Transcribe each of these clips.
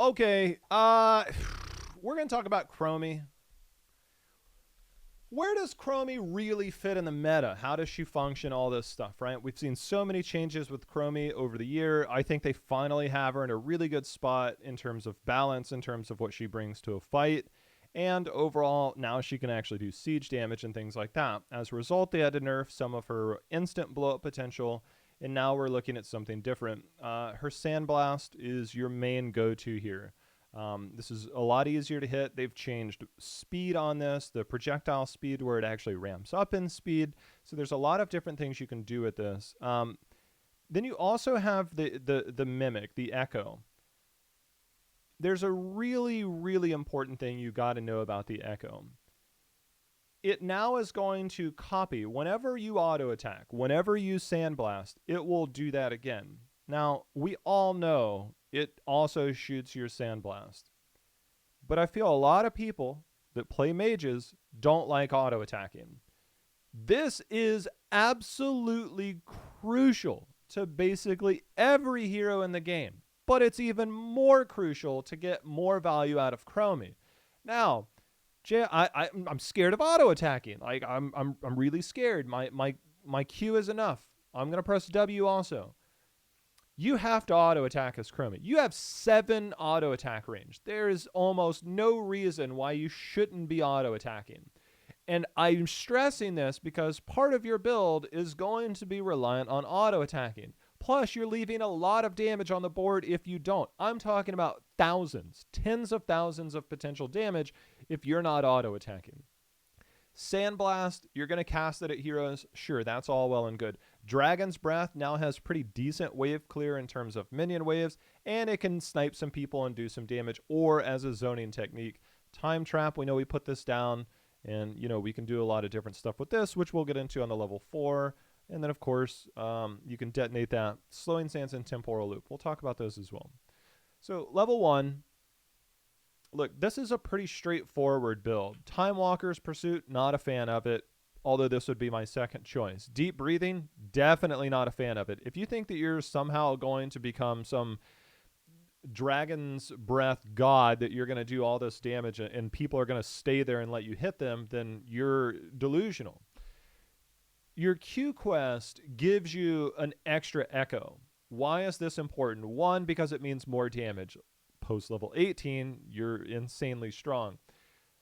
Okay, we're going to talk about Chromie. Where does Chromie really fit in the meta? How does she function? All this stuff, right? We've seen so many changes with Chromie over the year. I think they finally have her in a really good spot in terms of balance, in terms of what she brings to a fight. And overall, now she can actually do siege damage and things like that. As a result, they had to nerf some of her instant blow up potential, and now we're looking at something different. Her Sandblast is your main go to here. This is a lot easier to hit. They've changed speed on this, the projectile speed where it actually ramps up in speed. So there's a lot of different things you can do with this. Then you also have the mimic, the echo. There's a really, really important thing you got to know about the echo. It now is going to copy whenever you auto attack, whenever you sandblast, it will do that again. Now, we all know it also shoots your sandblast. But I feel a lot of people that play mages don't like auto attacking. This is absolutely crucial to basically every hero in the game, but it's even more crucial to get more value out of Chromie. Now, I'm scared of auto attacking. Like I'm really scared. My Q is enough. I'm gonna press W also. You have to auto attack as Chromie. You have 7 auto attack range. There is almost no reason why you shouldn't be auto attacking. And I'm stressing this because part of your build is going to be reliant on auto attacking. Plus, you're leaving a lot of damage on the board if you don't. I'm talking about thousands, tens of thousands of potential damage if you're not auto attacking. Sandblast, you're going to cast it at heroes. Sure, that's all well and good. Dragon's Breath now has pretty decent wave clear in terms of minion waves, and it can snipe some people and do some damage, or as a zoning technique. Time Trap, we know we put this down, and we can do a lot of different stuff with this, which we'll get into on the level 4. And then, of course, you can detonate that. Slowing Sands and Temporal Loop. We'll talk about those as well. So, level 1. Look, this is a pretty straightforward build. Time Walker's Pursuit, not a fan of it, although this would be my second choice. Deep Breathing, definitely not a fan of it. If you think that you're somehow going to become some dragon's breath god, that you're going to do all this damage and people are going to stay there and let you hit them, then you're delusional. Your Q quest gives you an extra echo. Why is this important? 1, because it means more damage. Post level 18, you're insanely strong.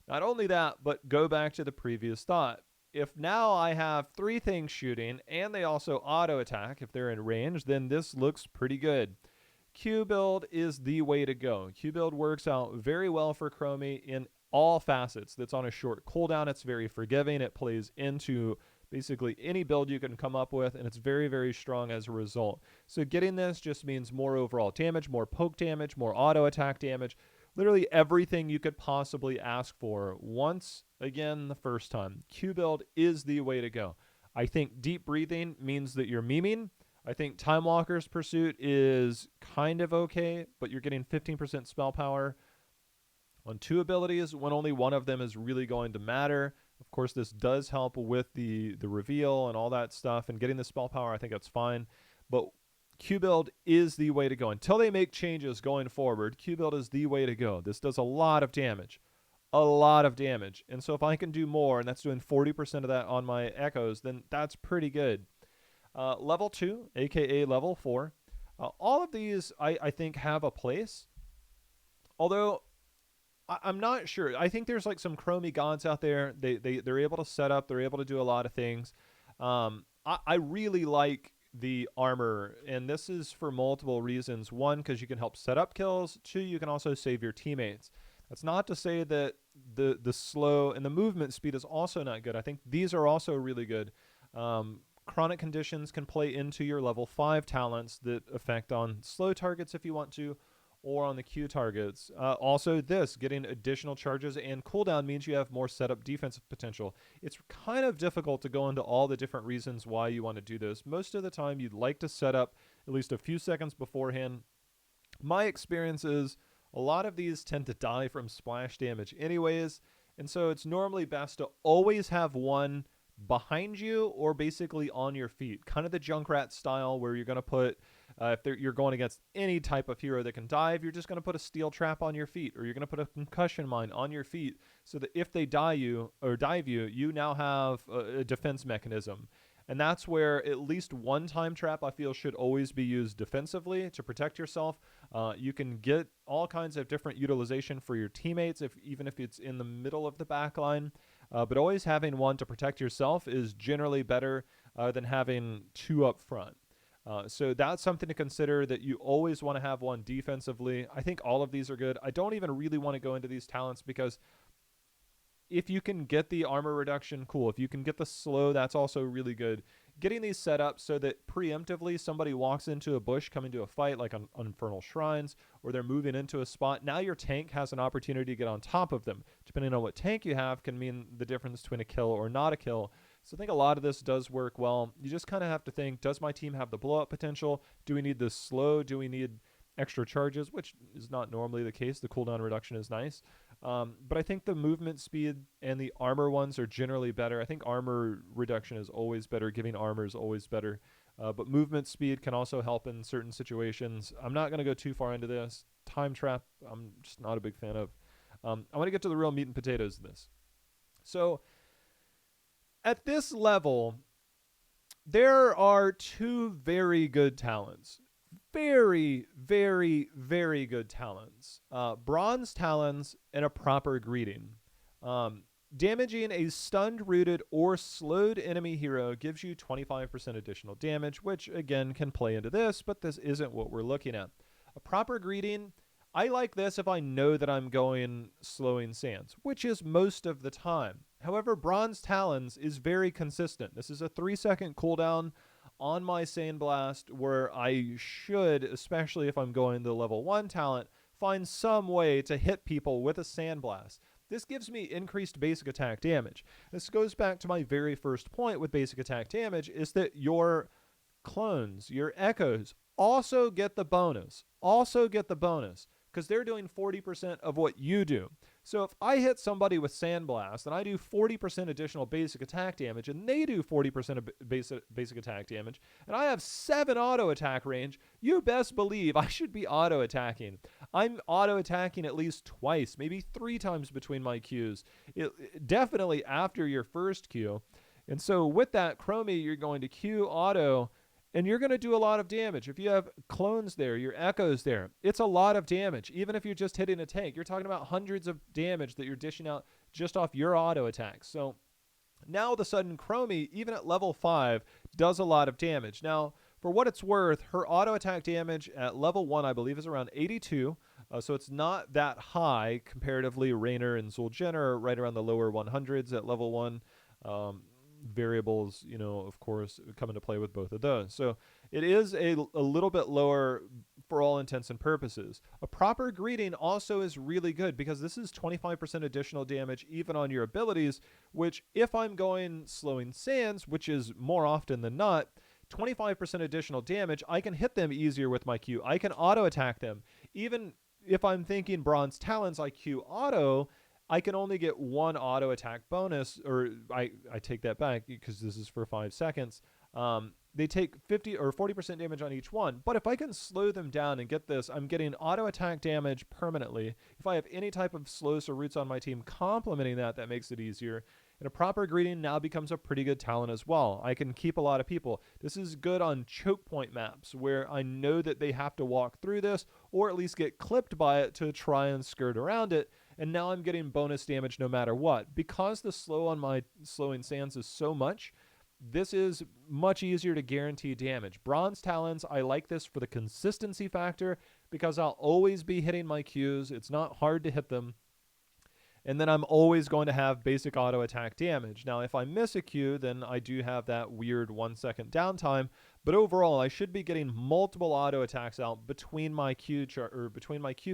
Not only that, but go back to the previous thought. If now I have 3 things shooting and they also auto attack if they're in range, then this looks pretty good. Q build is the way to go. Q build works out very well for Chromie in all facets. That's on a short cooldown. It's very forgiving. It plays into basically any build you can come up with, and it's very, very strong as a result. So getting this just means more overall damage, more poke damage, more auto attack damage, literally everything you could possibly ask for once again the first time. Q build is the way to go. I think Deep Breathing means that you're memeing. I think Time Walker's Pursuit is kind of okay, but you're getting 15% spell power on 2 abilities when only one of them is really going to matter. Of course, this does help with the reveal and all that stuff, and getting the spell power, I think that's fine. But Q build is the way to go. Until they make changes going forward, Q build is the way to go. This does a lot of damage. A lot of damage. And so if I can do more, and that's doing 40% of that on my echoes, then that's pretty good. Level 2, aka level 4. All of these, I think, have a place. Although I'm not sure. I think there's like some Chromie gods out there. They're able to set up. They're able to do a lot of things. I really like the armor, and this is for multiple reasons. 1, because you can help set up kills. 2, you can also save your teammates. That's not to say that the slow and the movement speed is also not good. I think these are also really good. Chronic Conditions can play into your level 5 talents that affect on slow targets if you want to, or on the Q targets. Also, getting additional charges and cooldown means you have more setup defensive potential. It's kind of difficult to go into all the different reasons why you want to do this. Most of the time, you'd like to set up at least a few seconds beforehand. My experience is a lot of these tend to die from splash damage anyways, and so it's normally best to always have one behind you or basically on your feet. Kind of the Junkrat style where you're going to put You're going against any type of hero that can dive, you're just going to put a steel trap on your feet, or you're going to put a concussion mine on your feet, so that if they dive you, you now have a defense mechanism. And that's where at least one time trap, I feel, should always be used defensively to protect yourself. You can get all kinds of different utilization for your teammates, even if it's in the middle of the back line. But always having one to protect yourself is generally better than having two up front. So that's something to consider, that you always want to have one defensively. I think all of these are good. I don't even really want to go into these talents, because if you can get the armor reduction, cool. If you can get the slow, that's also really good. Getting these set up so that preemptively somebody walks into a bush coming to a fight, like on Infernal Shrines, or they're moving into a spot, now your tank has an opportunity to get on top of them. Depending on what tank you have can mean the difference between a kill or not a kill. So I think a lot of this does work well. You just kind of have to think, does my team have the blow-up potential? Do we need this slow? Do we need extra charges, which is not normally the case. The cooldown reduction is nice. But I think the movement speed and the armor ones are generally better. I think armor reduction is always better. Giving armor is always better. But movement speed can also help in certain situations. I'm not going to go too far into this. Time trap, I'm just not a big fan of. I want to get to the real meat and potatoes of this. So at this level, there are two very good talents. Very, very, very good talents. Bronze Talons and a proper greeting. Damaging a stunned, rooted, or slowed enemy hero gives you 25% additional damage, which again can play into this, but this isn't what we're looking at. A proper greeting, I like this if I know that I'm going slowing sands, which is most of the time. However, Bronze Talons is very consistent. This is a 3-second cooldown on my Sandblast, where I should, especially if I'm going the level 1 talent, find some way to hit people with a Sandblast. This gives me increased basic attack damage. This goes back to my very first point with basic attack damage, is that your clones, your echoes, also get the bonus. Because they're doing 40% of what you do. So if I hit somebody with Sandblast and I do 40% additional basic attack damage, and they do 40% of basic attack damage, and I have 7 auto attack range, you best believe I should be auto attacking. I'm auto attacking at least twice, maybe 3 times between my Qs. Definitely after your first Q. And so with that, Chromie, you're going to Q auto, and you're going to do a lot of damage. If you have clones there, your echoes there, it's a lot of damage. Even if you're just hitting a tank, you're talking about hundreds of damage that you're dishing out just off your auto attacks. So now all of a sudden, Chromie, even at level 5, does a lot of damage. Now, for what it's worth, her auto attack damage at level 1, I believe, is around 82. So it's not that high comparatively. Raynor and Zul'jin are right around the lower 100s at level 1. Variables, of course, come into play with both of those. So it is a little bit lower for all intents and purposes. A proper greeting also is really good, because this is 25% additional damage even on your abilities, which if I'm going slowing sands, which is more often than not, 25% additional damage, I can hit them easier with my Q. I can auto attack them. Even if I'm thinking Bronze Talons, I Q auto, I can only get 1 auto attack bonus, or I take that back because this is for 5 seconds. They take 50 or 40% damage on each one. But if I can slow them down and get this, I'm getting auto attack damage permanently. If I have any type of slows or roots on my team complementing that, that makes it easier. And a proper greeting now becomes a pretty good talent as well. I can keep a lot of people. This is good on choke point maps where I know that they have to walk through this, or at least get clipped by it to try and skirt around it. And now I'm getting bonus damage no matter what. Because the slow on my slowing sands is so much, this is much easier to guarantee damage. Bronze Talons, I like this for the consistency factor, because I'll always be hitting my Qs. It's not hard to hit them. And then I'm always going to have basic auto attack damage. Now, if I miss a Q, then I do have that weird 1-second downtime. But overall, I should be getting multiple auto attacks out between my Q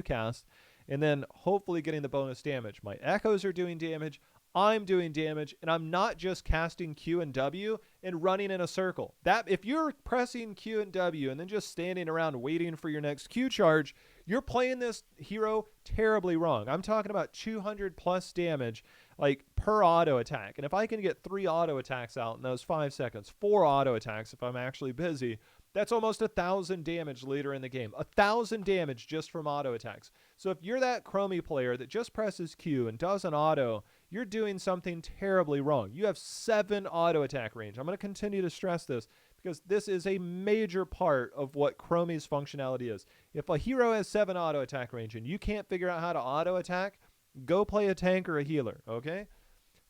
cast, and then hopefully getting the bonus damage. My echoes are doing damage, I'm doing damage, and I'm not just casting Q and W and running in a circle. That if you're pressing Q and W and then just standing around waiting for your next Q charge, you're playing this hero terribly wrong. I'm talking about 200 plus damage like per auto attack. And if I can get 3 auto attacks out in those 5 seconds, 4 auto attacks if I'm actually busy, That's almost 1,000 damage later in the game. 1,000 damage just from auto attacks. So if you're that Chromie player that just presses Q and does an auto, you're doing something terribly wrong. You have 7 auto attack range. I'm going to continue to stress this because this is a major part of what Chromie's functionality is. If a hero has 7 auto attack range and you can't figure out how to auto attack, go play a tank or a healer, okay?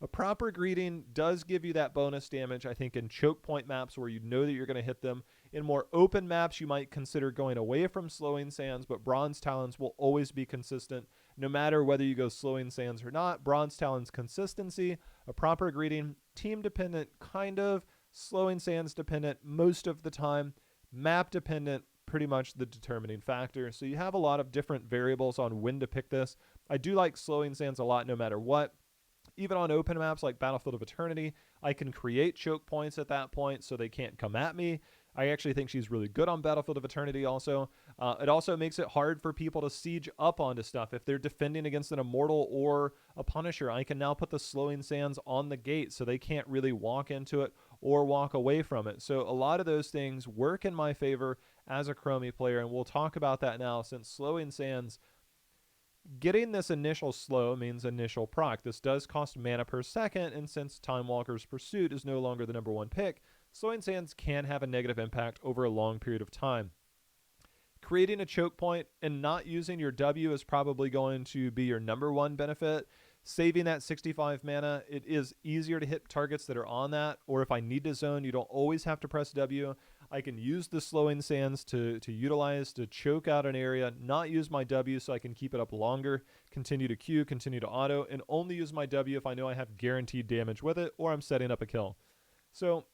A proper greeting does give you that bonus damage, I think, in choke point maps where you know that you're going to hit them. In more open maps, you might consider going away from slowing sands, but Bronze Talons will always be consistent. No matter whether you go slowing sands or not, Bronze Talons consistency, a proper greeting, team dependent, kind of, slowing sands dependent most of the time, map dependent, pretty much the determining factor. So you have a lot of different variables on when to pick this. I do like slowing sands a lot no matter what. Even on open maps like Battlefield of Eternity, I can create choke points at that point so they can't come at me. I actually think she's really good on Battlefield of Eternity also. It also makes it hard for people to siege up onto stuff. If they're defending against an Immortal or a Punisher, I can now put the slowing sands on the gate so they can't really walk into it or walk away from it. So a lot of those things work in my favor as a Chromie player, and we'll talk about that now since slowing sands, getting this initial slow means initial proc. This does cost mana per second, and since Time Walker's Pursuit is no longer the #1 pick, slowing sands can have a negative impact over a long period of time. Creating a choke point and not using your W is probably going to be your #1 benefit. Saving that 65 mana, it is easier to hit targets that are on that, or if I need to zone, you don't always have to press W. I can use the slowing sands to utilize to choke out an area, not use my W so I can keep it up longer, continue to Q, continue to auto, and only use my W if I know I have guaranteed damage with it or I'm setting up a kill. So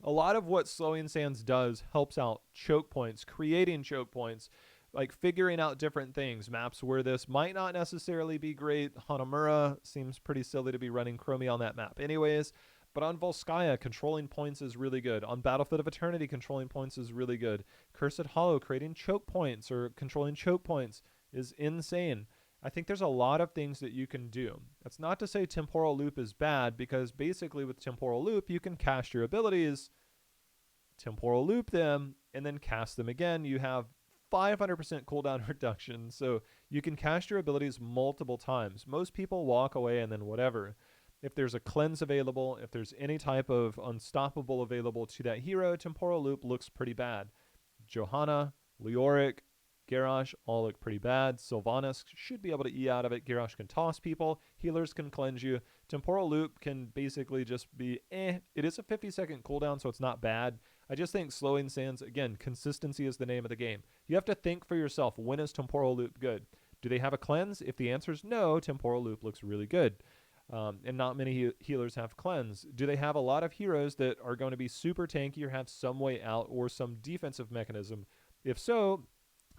a lot of what slowing sands does helps out choke points, creating choke points, like figuring out different things. Maps where this might not necessarily be great. Hanamura seems pretty silly to be running Chromie on that map anyways. But on Volskaya, controlling points is really good. On Battlefield of Eternity, controlling points is really good. Cursed Hollow, creating choke points or controlling choke points is insane. I think there's a lot of things that you can do. That's not to say Temporal Loop is bad, because basically with Temporal Loop, you can cast your abilities, Temporal Loop them, and then cast them again. You have 500% cooldown reduction, so you can cast your abilities multiple times. Most people walk away and then whatever. If there's a cleanse available, if there's any type of unstoppable available to that hero, Temporal Loop looks pretty bad. Johanna, Leoric, Garrosh all look pretty bad. Sylvanas should be able to E out of it. Garrosh can toss people. Healers can cleanse you. Temporal Loop can basically just be It is a 50-second cooldown, so it's not bad. I just think slowing sands, again, consistency is the name of the game. You have to think for yourself, when is Temporal Loop good? Do they have a cleanse? If the answer is no, Temporal Loop looks really good. And not many healers have cleanse. Do they have a lot of heroes that are going to be super tanky or have some way out or some defensive mechanism? If so,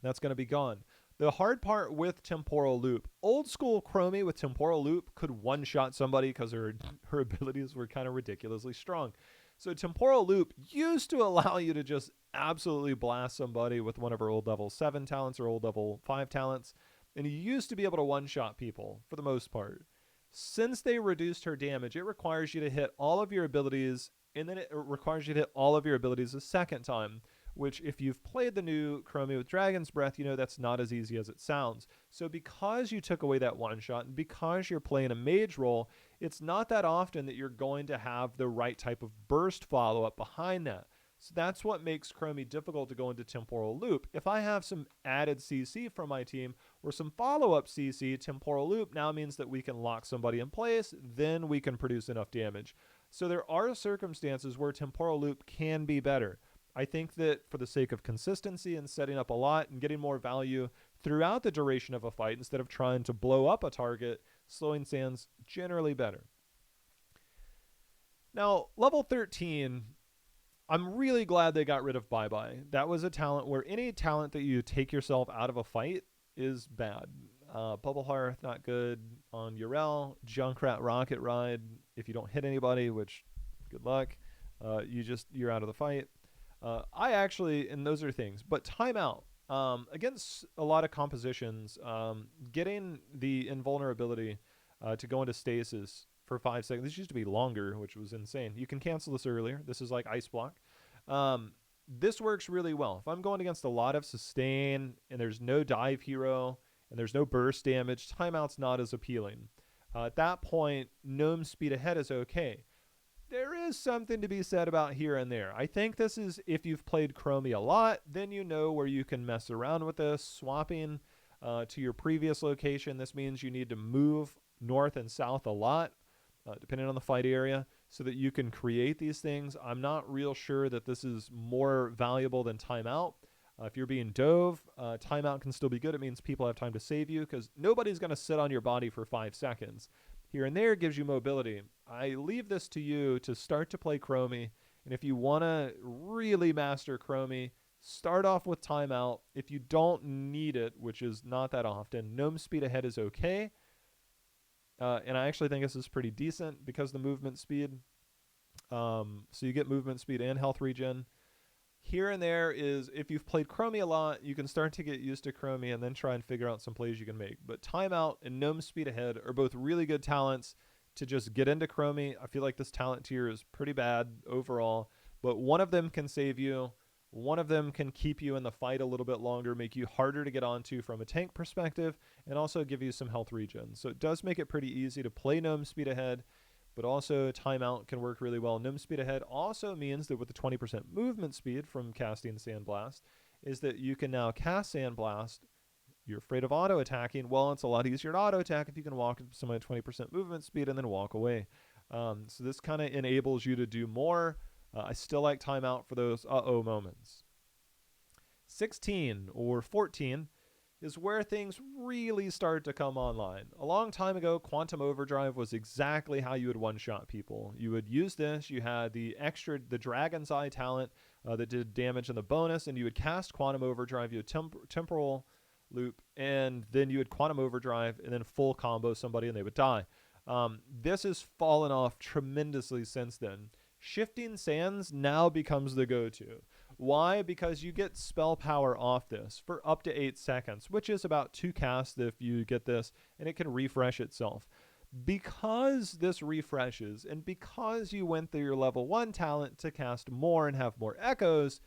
that's going to be gone. The hard part with Temporal Loop, old school Chromie with Temporal Loop could one-shot somebody because her abilities were kind of ridiculously strong. So Temporal Loop used to allow you to just absolutely blast somebody with one of her old level 7 talents or old level 5 talents, and you used to be able to one-shot people for the most part. Since they reduced her damage, it requires you to hit all of your abilities, and then it requires you to hit all of your abilities a second time, which if you've played the new Chromie with Dragon's Breath, you know that's not as easy as it sounds. So because you took away that one shot, and because you're playing a mage role, it's not that often that you're going to have the right type of burst follow-up behind that. So that's what makes Chromie difficult to go into Temporal Loop. If I have some added CC from my team or some follow-up CC, Temporal Loop now means that we can lock somebody in place, then we can produce enough damage. So there are circumstances where Temporal Loop can be better. I think that for the sake of consistency and setting up a lot and getting more value throughout the duration of a fight instead of trying to blow up a target, slowing sands generally better. Now, level 13... I'm really glad they got rid of Bye Bye. That was a talent where any talent that you take yourself out of a fight is bad. Bubble Hearth, not good on Urel. Junkrat Rocket Ride, if you don't hit anybody, which, good luck, you're out of the fight. I actually, and those are things, but Timeout. Against a lot of compositions, getting the invulnerability to go into stasis for 5 seconds. This used to be longer, which was insane. You can cancel this earlier. This is like Ice Block. this works really well. If I'm going against a lot of sustain and there's no dive hero and there's no burst damage, timeout's not as appealing. At that point, gnome speed ahead is okay. There is something to be said about here and there. I think this is, if you've played Chromie a lot, then you know where you can mess around with this. Swapping to your previous location, this means you need to move north and south a lot, depending on the fight area, so that you can create these things. I'm not real sure that this is more valuable than timeout. If you're being dove, timeout can still be good. It means people have time to save you because nobody's going to sit on your body for 5 seconds. Here and there gives you mobility. I leave this to you to start to play Chromie. And if you want to really master Chromie, start off with timeout. If you don't need it, which is not that often, gnome speed ahead is okay. And I actually think this is pretty decent because the movement speed. So you get movement speed and health regen. Here and there is, if you've played Chromie a lot, you can start to get used to Chromie and then try and figure out some plays you can make. But timeout and gnome speed ahead are both really good talents to just get into Chromie. I feel like this talent tier is pretty bad overall, but one of them can save you. One of them can keep you in the fight a little bit longer, make you harder to get onto from a tank perspective, and also give you some health regen. So it does make it pretty easy to play gnome speed ahead, but also timeout can work really well. Gnome speed ahead also means that with the 20% movement speed from casting Sandblast, is that you can now cast Sandblast. You're afraid of auto attacking. Well, it's a lot easier to auto attack if you can walk at somebody at 20% movement speed and then walk away. So this kind of enables you to do more. I still like timeout for those moments. 16 or 14 is where things really start to come online. A long time ago, Quantum Overdrive was exactly how you would one-shot people. You would use this, you had the Dragon's Eye talent that did damage in the bonus, and you would cast Quantum Overdrive, you would temporal loop, and then you would Quantum Overdrive, and then full combo somebody, and they would die. This has fallen off tremendously since then. Shifting Sands now becomes the go-to. Why? Because you get spell power off this for up to 8 seconds, which is about 2 casts if you get this, and it can refresh itself. Because this refreshes, and because you went through your level 1 talent to cast more and have more echoes,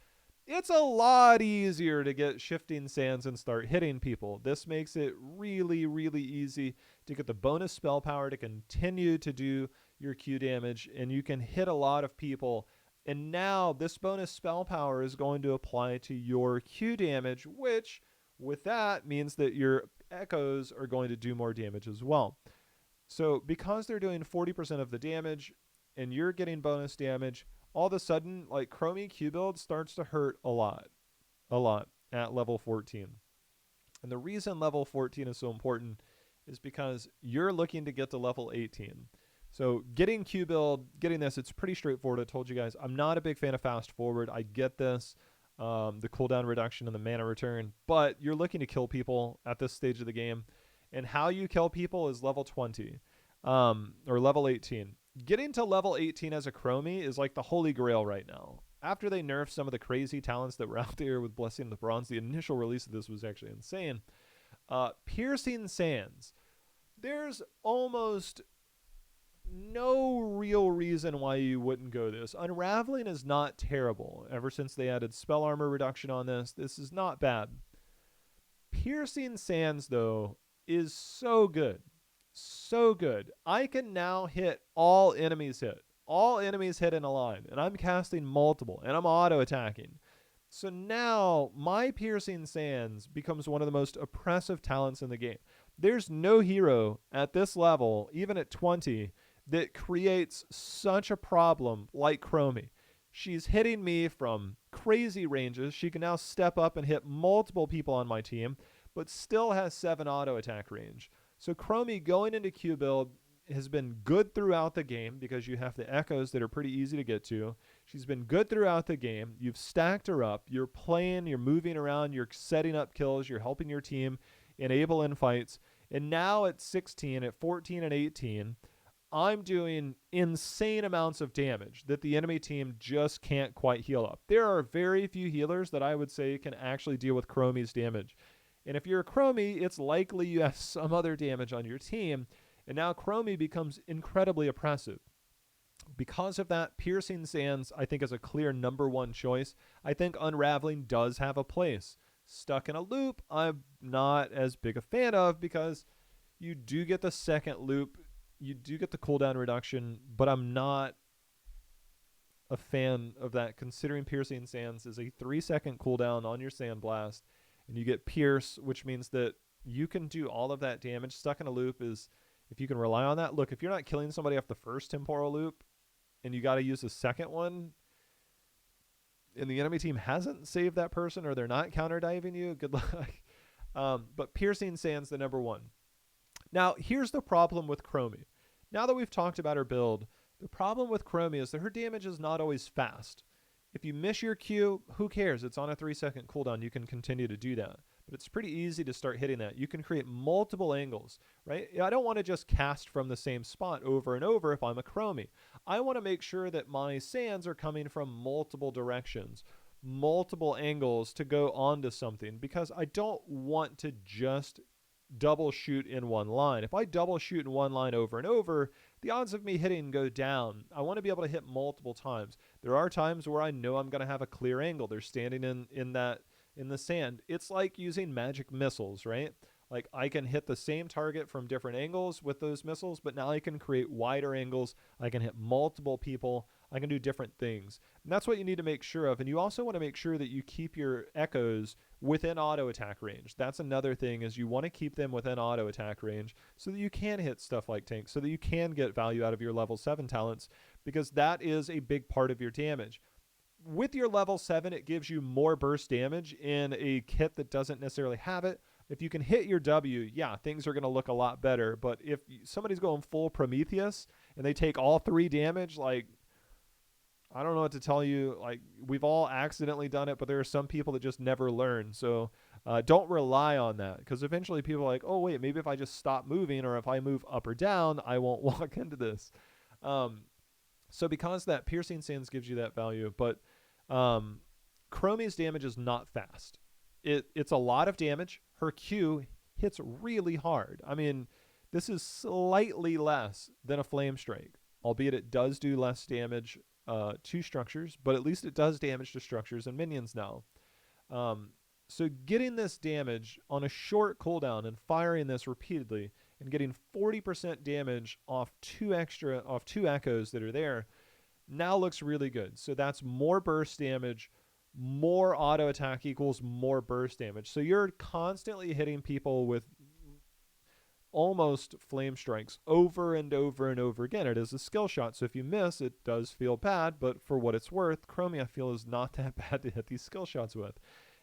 it's a lot easier to get Shifting Sands and start hitting people. This makes it really, really easy to get the bonus spell power to continue to do your Q damage, and you can hit a lot of people. And now this bonus spell power is going to apply to your Q damage, which with that means that your echoes are going to do more damage as well. So because they're doing 40% of the damage and you're getting bonus damage, all of a sudden, like, Chromie Q build starts to hurt a lot at level 14. And the reason level 14 is so important is because you're looking to get to level 18. So getting Q build, getting this, it's pretty straightforward. I told you guys, I'm not a big fan of fast forward. I get this, the cooldown reduction and the mana return, but you're looking to kill people at this stage of the game. And how you kill people is level 20 or level 18. Getting to level 18 as a Chromie is like the holy grail right now. After they nerfed some of the crazy talents that were out there with Blessing of the Bronze, the initial release of this was actually insane. Piercing Sands. There's almost no real reason why you wouldn't go this. Unraveling is not terrible. Ever since they added spell armor reduction on this, this is not bad. Piercing Sands, though, is so good. So good. I can now hit all enemies hit. All enemies hit in a line. And I'm casting multiple. And I'm auto-attacking. So now my Piercing Sands becomes one of the most oppressive talents in the game. There's no hero at this level, even at 20, that creates such a problem like Chromie. She's hitting me from crazy ranges. She can now step up and hit multiple people on my team, but still has 7 auto attack range. So Chromie going into Q build has been good throughout the game because you have the echoes that are pretty easy to get to. She's been good throughout the game. You've stacked her up. You're playing, you're moving around, you're setting up kills, you're helping your team enable in fights. And now at 16, at 14 and 18, I'm doing insane amounts of damage that the enemy team just can't quite heal up. There are very few healers that I would say can actually deal with Chromie's damage. And if you're a Chromie, it's likely you have some other damage on your team. And now Chromie becomes incredibly oppressive. Because of that, Piercing Sands, I think, is a clear number one choice. I think Unraveling does have a place. Stuck in a Loop, I'm not as big a fan of because you do get the second loop, you do get the cooldown reduction, but I'm not a fan of that, considering Piercing Sands is a 3-second cooldown on your Sandblast, and you get Pierce, which means that you can do all of that damage. Stuck in a Loop is, if you can rely on that. Look, if you're not killing somebody off the first temporal loop, and you got to use the second one, and the enemy team hasn't saved that person, or they're not counter diving you, good luck. But Piercing Sands the number one. Now, here's the problem with Chromie. Now that we've talked about her build, the problem with Chromie is that her damage is not always fast. If you miss your Q, who cares? It's on a 3-second cooldown. You can continue to do that. But it's pretty easy to start hitting that. You can create multiple angles, right? I don't want to just cast from the same spot over and over if I'm a Chromie. I want to make sure that my sands are coming from multiple directions, multiple angles to go onto something, because I don't want to just double shoot in one line. If I double shoot in one line over and over, the odds of me hitting go down. I want to be able to hit multiple times. There are times where I know I'm going to have a clear angle. They're standing in the sand. It's like using magic missiles, right? Like, I can hit the same target from different angles with those missiles, but now I can create wider angles. I can hit multiple people. I can do different things. And that's what you need to make sure of. And you also want to make sure that you keep your echoes within auto attack range. That's another thing, is you want to keep them within auto attack range so that you can hit stuff like tanks, so that you can get value out of your level 7 talents, because that is a big part of your damage. With your level 7, it gives you more burst damage in a kit that doesn't necessarily have it. If you can hit your W, yeah, things are going to look a lot better. But if somebody's going full Prometheus and they take all 3 damage, like, I don't know what to tell you. Like, we've all accidentally done it, but there are some people that just never learn. So don't rely on that, because eventually people are like, oh, wait, maybe if I just stop moving, or if I move up or down, I won't walk into this. So because that, Piercing Sands gives you that value. But Chromie's damage is not fast. It's a lot of damage. Her Q hits really hard. I mean, this is slightly less than a Flame Strike, albeit it does do less damage to structures, but at least it does damage to structures and minions now. So getting this damage on a short cooldown and firing this repeatedly and getting 40% damage off 2 echoes that are there now looks really good. So that's more burst damage. More auto attack equals more burst damage. So you're constantly hitting people with almost flame strikes over and over and over again. It is a skill shot, so if you miss, it does feel bad, but for what it's worth, Chromie, I feel, is not that bad to hit these skill shots with.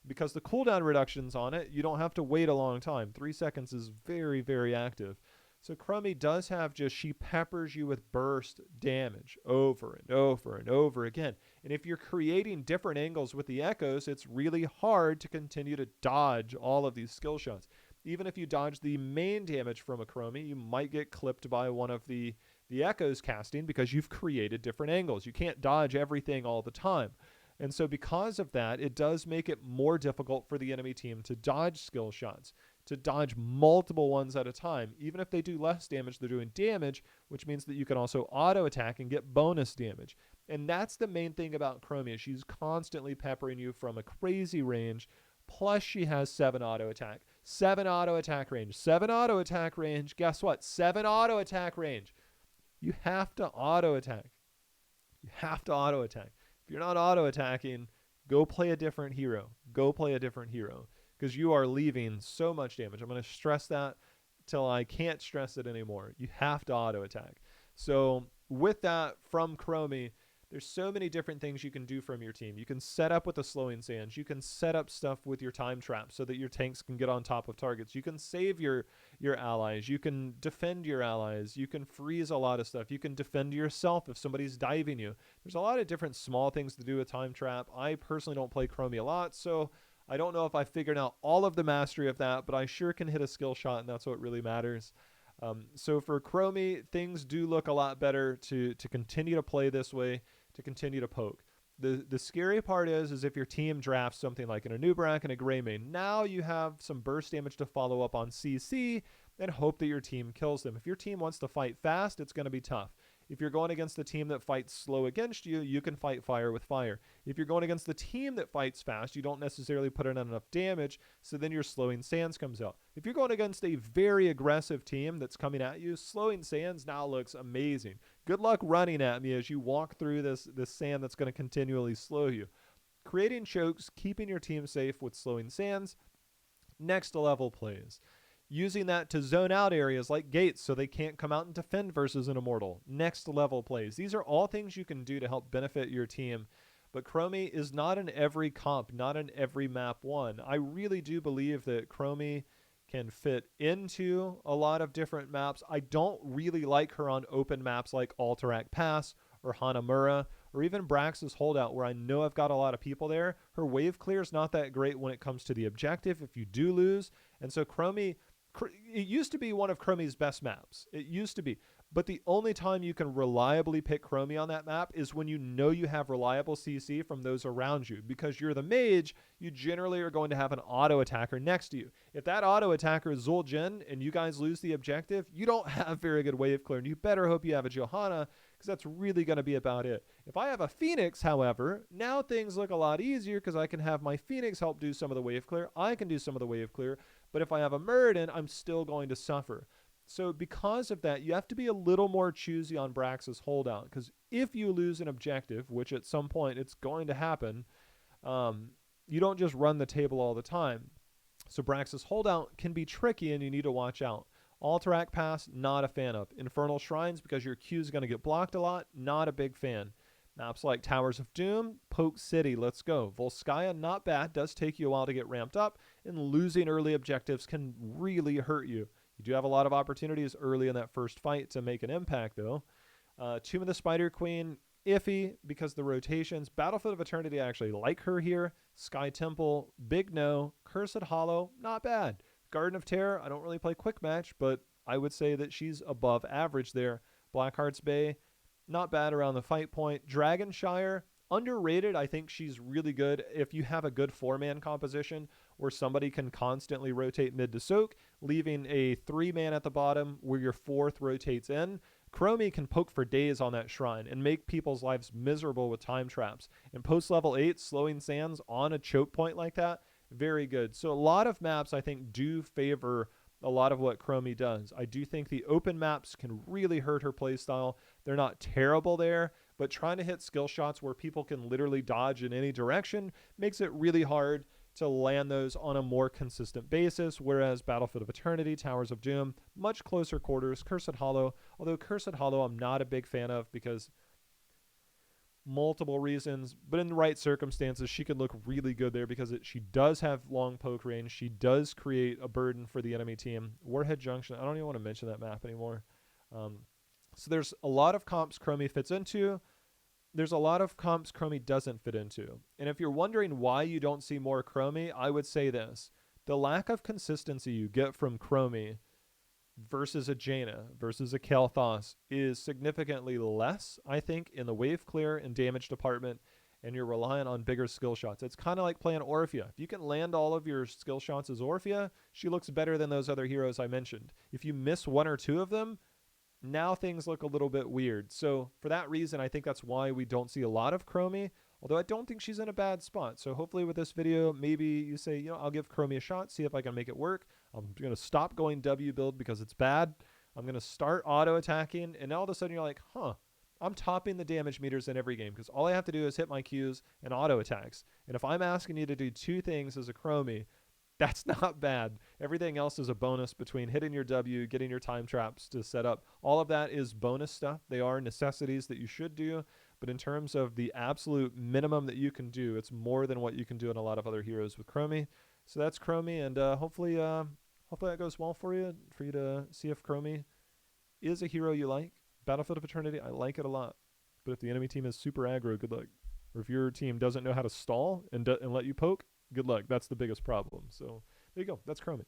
Because the cooldown reductions on it, you don't have to wait a long time. 3 seconds is very, very active. So Chromie does have just, she peppers you with burst damage over and over and over again. And if you're creating different angles with the echoes, it's really hard to continue to dodge all of these skill shots. Even if you dodge the main damage from a Chromie, you might get clipped by one of the echoes casting, because you've created different angles. You can't dodge everything all the time. And so because of that, it does make it more difficult for the enemy team to dodge skill shots, to dodge multiple ones at a time. Even if they do less damage, they're doing damage, which means that you can also auto attack and get bonus damage. And that's the main thing about Chromie. She's constantly peppering you from a crazy range. Plus she has 7 auto attack. 7 auto attack range. 7 auto attack range. Guess what? 7 auto attack range. You have to auto attack. You have to auto attack. If you're not auto attacking, go play a different hero. Go play a different hero, because you are leaving so much damage. I'm going to stress that till I can't stress it anymore. You have to auto attack. So with that, from Chromie, there's so many different things you can do from your team. You can set up with the slowing sands. You can set up stuff with your time traps so that your tanks can get on top of targets. You can save your allies. You can defend your allies. You can freeze a lot of stuff. You can defend yourself if somebody's diving you. There's a lot of different small things to do with time trap. I personally don't play Chromie a lot, so I don't know if I figured out all of the mastery of that, but I sure can hit a skill shot, and that's what really matters. So for Chromie, things do look a lot better to continue to play this way, to continue to poke. The scary part is if your team drafts something like an Anubarak and a Greymane, now you have some burst damage to follow up on CC and hope that your team kills them. If your team wants to fight fast, it's going to be tough. If you're going against a team that fights slow against you, you can fight fire with fire. If you're going against the team that fights fast, you don't necessarily put in enough damage, so then your slowing sands comes out. If you're going against a very aggressive team that's coming at you, slowing sands now looks amazing. Good luck running at me as you walk through this sand that's going to continually slow you. Creating chokes, keeping your team safe with slowing sands, next level plays. Using that to zone out areas like gates so they can't come out and defend versus an immortal. Next level plays. These are all things you can do to help benefit your team. But Chromie is not in every comp, not in every map one. I really do believe that Chromie can fit into a lot of different maps. I don't really like her on open maps like Alterac Pass or Hanamura or even Brax's Holdout, where I know I've got a lot of people there. Her wave clear is not that great when it comes to the objective if you do lose. And so Chromie, it used to be one of Chromie's best maps. It used to be. But the only time you can reliably pick Chromie on that map is when you know you have reliable CC from those around you. Because you're the mage, you generally are going to have an auto attacker next to you. If that auto attacker is Zul'jin and you guys lose the objective, you don't have very good wave clear. And you better hope you have a Johanna, because that's really going to be about it. If I have a Phoenix, however, now things look a lot easier because I can have my Phoenix help do some of the wave clear. I can do some of the wave clear. But if I have a Muradin, I'm still going to suffer. So because of that, you have to be a little more choosy on Brax's Holdout, because if you lose an objective, which at some point it's going to happen, you don't just run the table all the time. So Brax's Holdout can be tricky and you need to watch out. Alterac Pass, not a fan of. Infernal Shrines, because your Q is going to get blocked a lot, not a big fan. Maps like Towers of Doom, Poke City, let's go. Volskaya, not bad, does take you a while to get ramped up, and losing early objectives can really hurt you. You do have a lot of opportunities early in that first fight to make an impact, though. Tomb of the Spider Queen, iffy because the rotations. Battlefield of Eternity, I actually like her here. Sky Temple, big no. Cursed Hollow, not bad. Garden of Terror, I don't really play quick match, but I would say that she's above average there. Blackheart's Bay, not bad around the fight point. Dragonshire, underrated. I think she's really good if you have a good four-man composition where somebody can constantly rotate mid to soak, leaving a 3-man at the bottom where your 4th rotates in. Chromie can poke for days on that shrine and make people's lives miserable with time traps. And post level 8, slowing sands on a choke point like that, very good. So a lot of maps I think do favor a lot of what Chromie does. I do think the open maps can really hurt her playstyle. They're not terrible there, but trying to hit skill shots where people can literally dodge in any direction makes it really hard to land those on a more consistent basis, whereas Battlefield of Eternity, Towers of Doom, much closer quarters. Cursed Hollow, although Cursed Hollow I'm not a big fan of because multiple reasons, but in the right circumstances, she can look really good there because she does have long poke range. She does create a burden for the enemy team. Warhead Junction, I don't even want to mention that map anymore. So there's a lot of comps Chromie fits into. There's a lot of comps Chromie doesn't fit into. And if you're wondering why you don't see more Chromie, I would say this. The lack of consistency you get from Chromie versus a Jaina, versus a Kael'thas is significantly less, I think, in the wave clear and damage department, and you're relying on bigger skill shots. It's kind of like playing Orphea. If you can land all of your skill shots as Orphea, she looks better than those other heroes I mentioned. If you miss 1 or 2 of them, now things look a little bit weird. So for that reason, I think that's why we don't see a lot of Chromie, although I don't think she's in a bad spot. So hopefully with this video, maybe you say, you know, I'll give Chromie a shot, see if I can make it work. I'm going to stop going W build because it's bad. I'm going to start auto attacking. And all of a sudden you're like, huh, I'm topping the damage meters in every game because all I have to do is hit my Qs and auto attacks. And if I'm asking you to do 2 things as a Chromie, that's not bad. Everything else is a bonus between hitting your W, getting your time traps to set up. All of that is bonus stuff. They are necessities that you should do. But in terms of the absolute minimum that you can do, it's more than what you can do in a lot of other heroes with Chromie. So that's Chromie, and hopefully that goes well for you to see if Chromie is a hero you like. Battlefield of Eternity, I like it a lot. But if the enemy team is super aggro, good luck. Or if your team doesn't know how to stall and let you poke, good luck. That's the biggest problem. So there you go. That's Chromie.